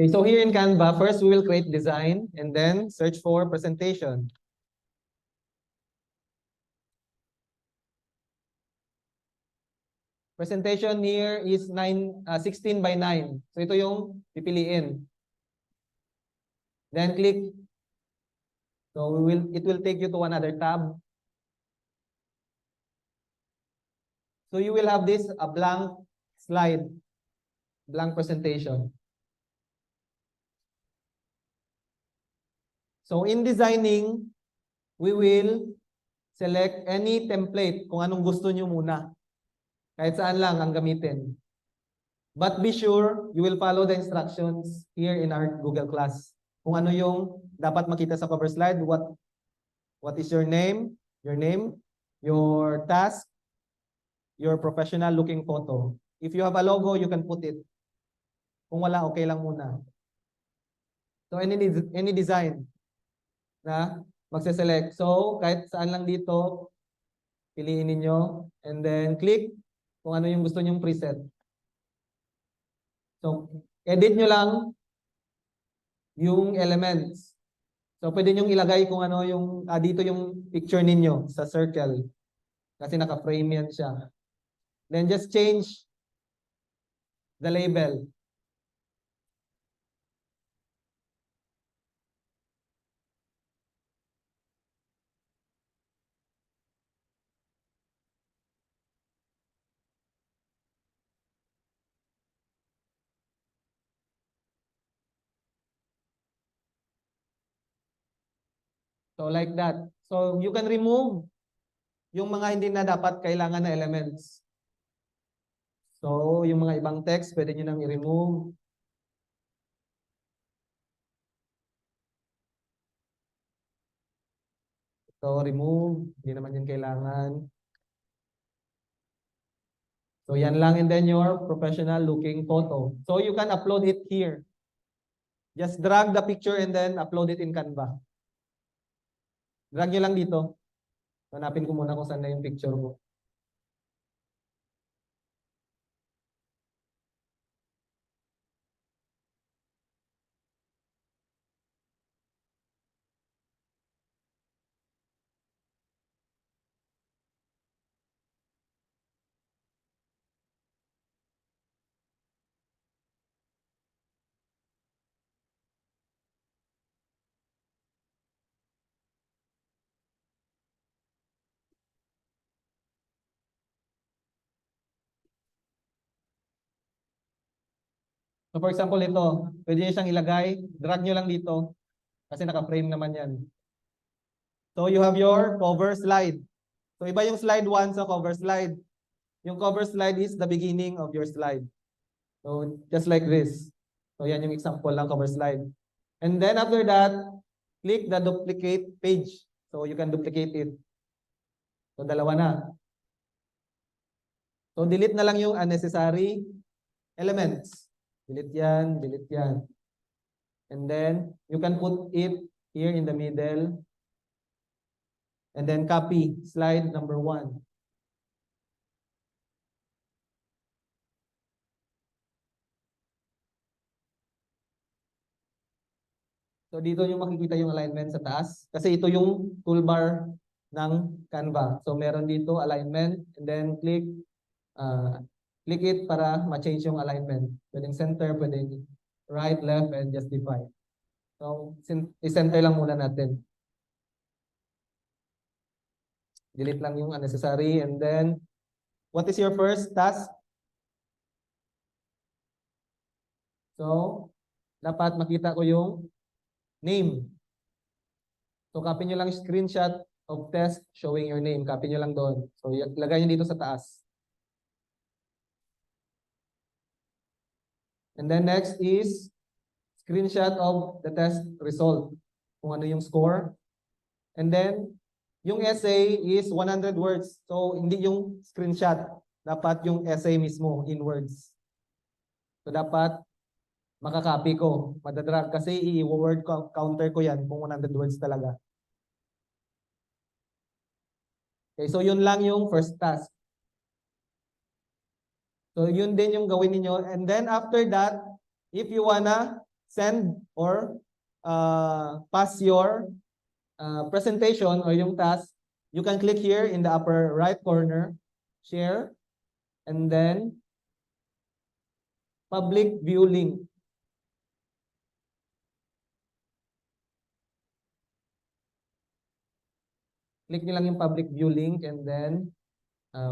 Okay, so here in Canva, first we will create design and then search for presentation. Presentation here is 16 by 9. So ito yung pipiliin. Then click. So it will take you to another tab. So you will have this a blank slide, blank presentation. So in designing, we will select any template kung anong gusto nyo muna. Kahit saan lang ang gamitin. But be sure you will follow the instructions here in our Google Class. Kung ano yung dapat makita sa cover slide, what is your name, your task, your professional looking photo. If you have a logo, you can put it. Kung wala, okay lang muna. So any design na magse-select. So kahit saan lang dito, piliin ninyo and then click kung ano yung gusto nyong preset. So edit nyo lang yung elements. So pwede nyong ilagay kung ano yung dito yung picture ninyo sa circle. Kasi naka-frame yan siya. Then just change the label. So like that. So you can remove yung mga hindi na dapat kailangan na elements. So yung mga ibang text, pwede nyo nang i-remove. So remove, hindi naman yun kailangan. So yan lang, and then your professional looking photo. So you can upload it here. Just drag the picture and then upload it in Canva. Drag nyo lang dito. Hanapin ko muna kung saan na yung picture mo. So for example, ito, pwede nyo siyang ilagay, drag nyo lang dito, kasi naka-frame naman yan. So you have your cover slide. So iba yung slide 1 sa cover slide. Yung cover slide is the beginning of your slide. So just like this. So yan yung example ng cover slide. And then after that, click the duplicate page. So you can duplicate it. So dalawa na. So delete na lang yung unnecessary elements. Delete yan, delete yan. And then you can put it here in the middle. And then copy slide number 1. So dito yung makikita yung alignment sa taas. Kasi ito yung toolbar ng Canva. So meron dito alignment and then click it para ma-change yung alignment. Pwedeng center, pwedeng right, left, and justify. So i-center lang muna natin. Delete lang yung unnecessary and then what is your first task? So dapat makita ko yung name. So copy nyo lang screenshot of test showing your name. Copy nyo lang doon. So ilagay nyo dito sa taas. And then next is screenshot of the test result. Kung ano yung score. And then yung essay is 100 words. So hindi yung screenshot. Dapat yung essay mismo in words. So dapat makakopy ko. Madadrag kasi i-word counter ko yan kung 100 words talaga. Okay, so yun lang yung first task. So yun din yung gawin niyo. And then after that, if you wanna send or pass your presentation or yung task, you can click here in the upper right corner, share, and then public view link. Click nyo lang yung public view link and then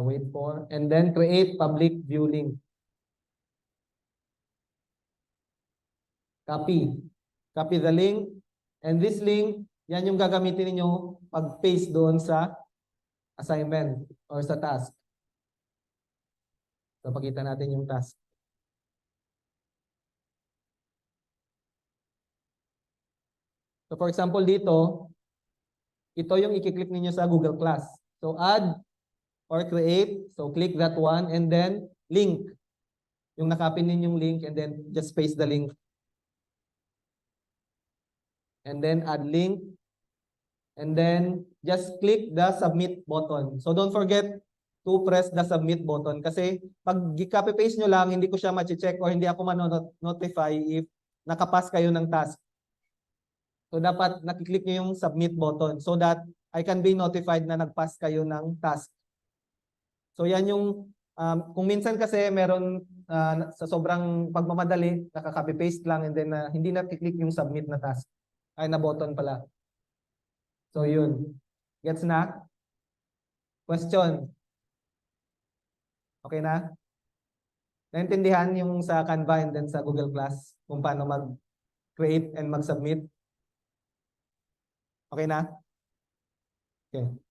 wait for, and then create public view link. Copy. Copy the link. And this link, yan yung gagamitin niyo pag-paste doon sa assignment or sa task. So, pakita natin yung task. So, for example, dito, ito yung i-click niyo sa Google Class. So, add or create. So, click that one and then link. Yung nakapin ninyong link and then just paste the link. And then add link. And then just click the submit button. So don't forget to press the submit button kasi pag copy paste nyo lang, hindi ko siya ma-check or hindi ako ma-notify if nakapass kayo ng task. So dapat nakiklik nyo yung submit button so that I can be notified na nagpass kayo ng task. So yan yung kung minsan kasi meron sa sobrang pagmamadali, nakaka-copy paste lang and then hindi nakiklik yung submit na task. Ay na button pala. So yun. Gets na? Question? Okay na? Naintindihan yung sa Canva and then sa Google Class kung paano mag-create and mag-submit? Okay na? Okay.